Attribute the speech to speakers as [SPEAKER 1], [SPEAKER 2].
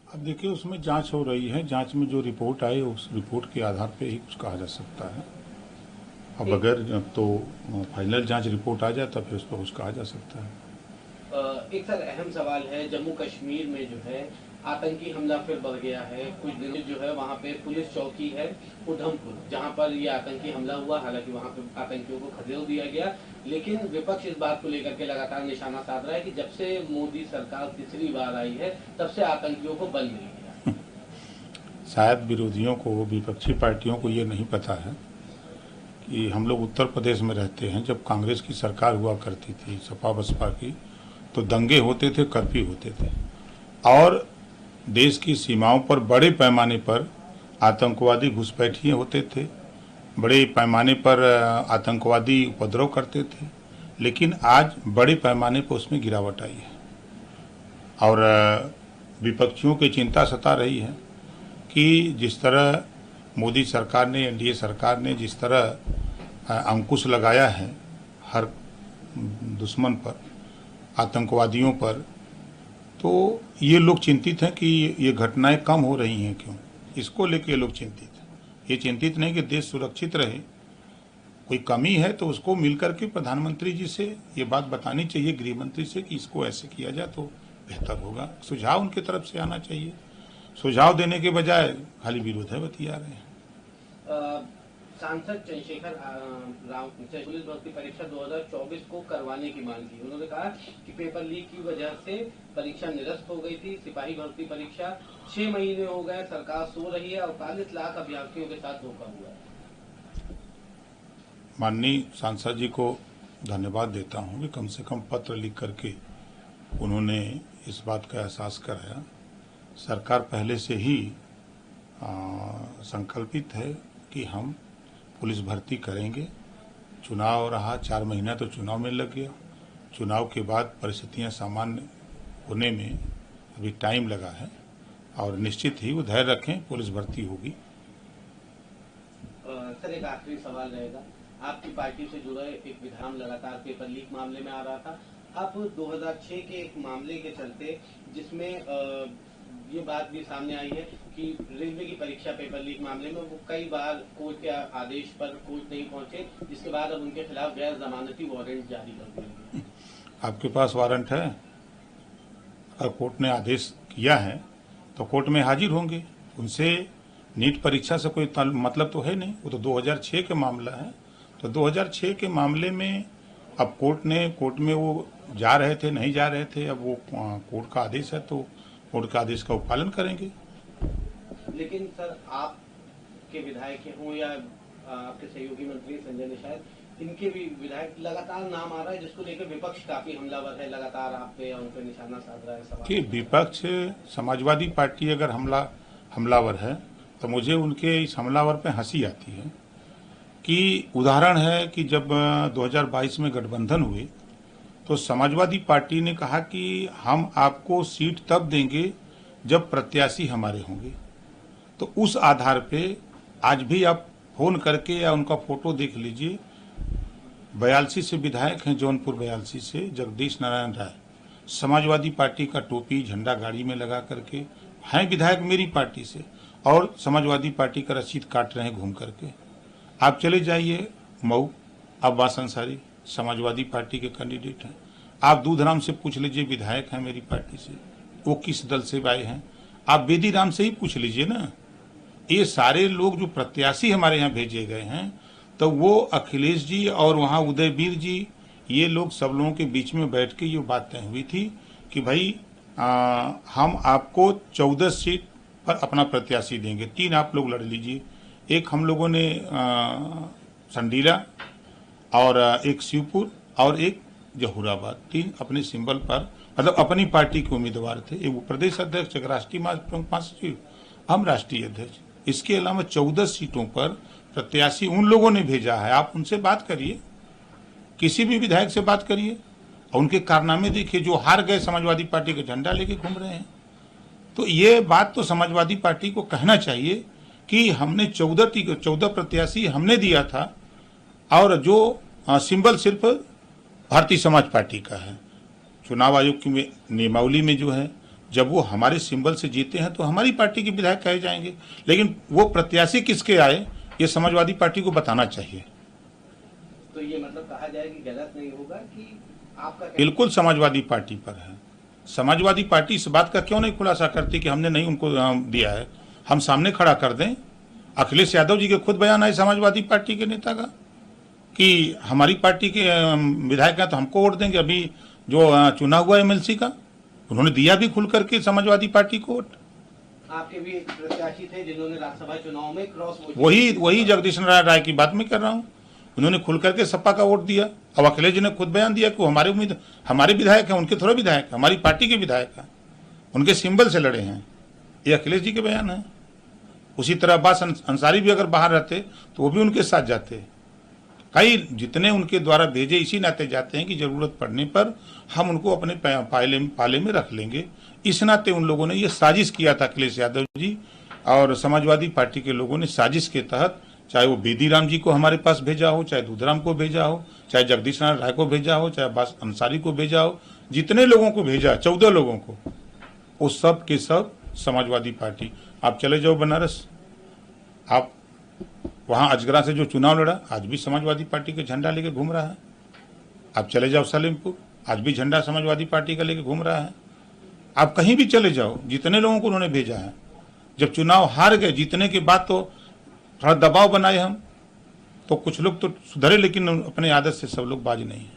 [SPEAKER 1] अब देखिए, उसमें जांच हो रही है। जांच में जो रिपोर्ट आए उस रिपोर्ट के आधार पे ही कुछ कहा जा सकता है। अब
[SPEAKER 2] एक
[SPEAKER 1] अगर तो फाइनल जांच रिपोर्ट आ जाए तब फिर उस पर कुछ कहा जा सकता है।
[SPEAKER 2] एक सर अहम सवाल है, जम्मू कश्मीर में जो है आतंकी हमला फिर बढ़ गया है। कुछ दिन जो है वहाँ पे पुलिस चौकी है उधमपुर, जहाँ पर ये आतंकी हमला हुआ। हालांकि वहाँ पे आतंकियों को खदेड़ दिया गया, लेकिन विपक्ष इस बात को लेकर के लगातार निशाना साध रहा है कि जब से मोदी सरकार तीसरी बार आई है तब से आतंकियों को बल मिल गया।
[SPEAKER 1] शायद विरोधियों को, विपक्षी पार्टियों को ये नहीं पता है कि हम लोग उत्तर प्रदेश में रहते हैं। जब कांग्रेस की सरकार हुआ करती थी, सपा बसपा की, तो दंगे होते थे, कर्फ्यू होते थे और देश की सीमाओं पर बड़े पैमाने पर आतंकवादी घुसपैठिए होते थे। बड़े पैमाने पर आतंकवादी उपद्रव करते थे। लेकिन आज बड़े पैमाने पर उसमें गिरावट आई है और विपक्षियों की चिंता सता रही है कि जिस तरह मोदी सरकार ने, एनडीए सरकार ने जिस तरह अंकुश लगाया है हर दुश्मन पर, आतंकवादियों पर, तो ये लोग चिंतित हैं कि ये घटनाएं कम हो रही हैं क्यों। इसको लेके ये लोग चिंतित हैं। ये चिंतित नहीं कि देश सुरक्षित रहे। कोई कमी है तो उसको मिलकर के प्रधानमंत्री जी से ये बात बतानी चाहिए, गृह मंत्री से, कि इसको ऐसे किया जाए तो बेहतर होगा। सुझाव उनकी तरफ से आना चाहिए। सुझाव देने के बजाय खाली विरोध है बतिया रहे हैं।
[SPEAKER 2] सांसद चंद्रशेखर राव पुलिस भर्ती परीक्षा 2024 को करवाने की मांग की। उन्होंने कहा कि पेपर लीक की वजह से परीक्षा निरस्त हो गई थी। सिपाही भर्ती परीक्षा 6 महीने हो गए, सरकार सो रही है। 48 लाख अभ्यर्थियों के साथ धोखा हुआ है।
[SPEAKER 1] माननीय सांसद जी को धन्यवाद देता हूँ कि कम से कम पत्र लिख करके उन्होंने इस बात का एहसास कराया। सरकार पहले से ही संकल्पित है कि हम पुलिस भर्ती करेंगे। चुनाव रहा, 4 महीना तो चुनाव में लग गया। चुनाव के बाद परिस्थितियां सामान्य होने में अभी टाइम लगा है और निश्चित ही वो धैर्य रखें, पुलिस भर्ती होगी।
[SPEAKER 2] सर एक आखिरी सवाल रहेगा। आपकी पार्टी से जुड़ा एक विधान लगातार पेपर लीक मामले में आ रहा था। अब 2006 के एक मामले के चलते, जिसमें ये बात भी सामने आई है कि रेलवे की परीक्षा पेपर लीक मामले में वो कई बार कोर्ट के आदेश पर कोर्ट नहीं पहुंचे, जिसके बाद अब उनके खिलाफ गैर जमानती वारंट जारी कर दिए।
[SPEAKER 1] आपके पास वारंट है? अगर कोर्ट ने आदेश किया है तो कोर्ट में हाजिर होंगे। उनसे नीट परीक्षा से कोई मतलब तो है नहीं। वो तो 2006 का मामला है। तो 2006 के मामले में अब कोर्ट में वो जा रहे थे, नहीं जा रहे थे, अब वो कोर्ट का आदेश है तो कोर्ट का आदेश का पालन करेंगे।
[SPEAKER 2] लेकिन सर, आपके विधायक हों या आपके सहयोगी मंत्री संजय निषाद, इनके भी विधायक लगातार नाम आ रहा है, जिसको लेकर विपक्ष काफी हमलावर है, लगातार आप पे उन पे निशाना साध रहा है। सवाल
[SPEAKER 1] कि विपक्ष, समाजवादी पार्टी अगर हमलावर है तो मुझे उनके इस हमलावर पे हंसी आती है। कि उदाहरण है कि जब 2022 में गठबंधन हुए तो समाजवादी पार्टी ने कहा कि हम आपको सीट तब देंगे जब प्रत्याशी हमारे होंगे। तो उस आधार पे आज भी आप फोन करके या उनका फोटो देख लीजिए। 82 से विधायक हैं, जौनपुर 82 से जगदीश नारायण राय, समाजवादी पार्टी का टोपी झंडा गाड़ी में लगा करके हैं विधायक मेरी पार्टी से, और समाजवादी पार्टी का रसीद काट रहे हैं घूम करके। आप चले जाइए मऊ, अब्बास अंसारी समाजवादी पार्टी के कैंडिडेट हैं। आप दूधराम से पूछ लीजिए, विधायक हैं मेरी पार्टी से, वो किस दल से आए हैं। आप बेदीराम से ही पूछ लीजिए ना। ये सारे लोग जो प्रत्याशी हमारे यहाँ भेजे गए हैं, तो वो अखिलेश जी और वहाँ उदयवीर जी, ये लोग सब लोगों के बीच में बैठ के ये बात तय हुई थी कि भाई हम आपको 14 सीट पर अपना प्रत्याशी देंगे। 3 आप लोग लड़ लीजिए। एक हम लोगों ने संडीला और एक शिवपुर और एक जहूराबाद, 3 अपने सिंबल पर, मतलब अपनी पार्टी के उम्मीदवार थे। एक प्रदेश अध्यक्ष, एक राष्ट्रीय महासचिव, हम राष्ट्रीय अध्यक्ष। इसके अलावा 14 सीटों पर प्रत्याशी उन लोगों ने भेजा है। आप उनसे बात करिए, किसी भी विधायक से बात करिए और उनके कारनामे देखिए। जो हार गए समाजवादी पार्टी का झंडा लेके घूम रहे हैं। तो ये बात तो समाजवादी पार्टी को कहना चाहिए कि हमने 14 प्रत्याशी हमने दिया था और जो सिंबल सिर्फ भारतीय समाज पार्टी का है। चुनाव आयोग की नियमावली में जो है जब वो हमारे सिंबल से जीते हैं तो हमारी पार्टी के विधायक कहे जाएंगे, लेकिन वो प्रत्याशी किसके आए ये समाजवादी पार्टी को बताना चाहिए।
[SPEAKER 2] तो ये मतलब कहा जाए कि गलत नहीं होगा कि आपका
[SPEAKER 1] बिल्कुल समाजवादी पार्टी पर है। समाजवादी पार्टी इस बात का क्यों नहीं खुलासा करती कि हमने नहीं उनको दिया है? हम सामने खड़ा कर दें। अखिलेश यादव जी के खुद बयान आए समाजवादी पार्टी के नेता का कि हमारी पार्टी के विधायक हैं तो हमको वोट देंगे। अभी जो चुना हुआ एमएलसी का उन्होंने दिया भी खुल करके समाजवादी पार्टी को वोट।
[SPEAKER 2] आपके भी एक प्रत्याशी थे जिन्होंने राज्यसभा चुनाव में क्रॉस वोट
[SPEAKER 1] वही जगदीश नारायण राय की बात मैं कर रहा हूँ। उन्होंने खुल करके सपा का वोट दिया। अब अखिलेश जी ने खुद बयान दिया कि वो हमारे विधायक हैं, उनके थोड़े विधायक हैं, हमारी पार्टी के विधायक हैं, उनके सिंबल से लड़े हैं। ये अखिलेश जी के बयान है। उसी तरह अब्बास अंसारी भी अगर बाहर रहते तो वो भी उनके साथ जाते। कई जितने उनके द्वारा भेजे इसी नाते जाते हैं कि जरूरत पड़ने पर हम उनको अपने पाले में रख लेंगे। इस नाते उन लोगों ने ये साजिश किया था, अखिलेश यादव जी और समाजवादी पार्टी के लोगों ने साजिश के तहत, चाहे वो बेदी राम जी को हमारे पास भेजा हो, चाहे दूधराम को भेजा हो, चाहे जगदीश नारायण राय को भेजा हो, चाहे अब्बास अंसारी को भेजा हो, जितने लोगों को भेजा 14 लोगों को, वो सब के सब समाजवादी पार्टी। आप चले जाओ बनारस, आप वहां अजगरा से जो चुनाव लड़ा आज भी समाजवादी पार्टी के झंडा लेके घूम रहा है। आप चले जाओ सलेमपुर, आज भी झंडा समाजवादी पार्टी का लेके घूम रहा है। आप कहीं भी चले जाओ, जितने लोगों को उन्होंने भेजा है। जब चुनाव हार गए जीतने के बाद तो थोड़ा दबाव बनाए हम, तो कुछ लोग तो सुधरे, लेकिन अपने आदत से सब लोग बाज नहीं है।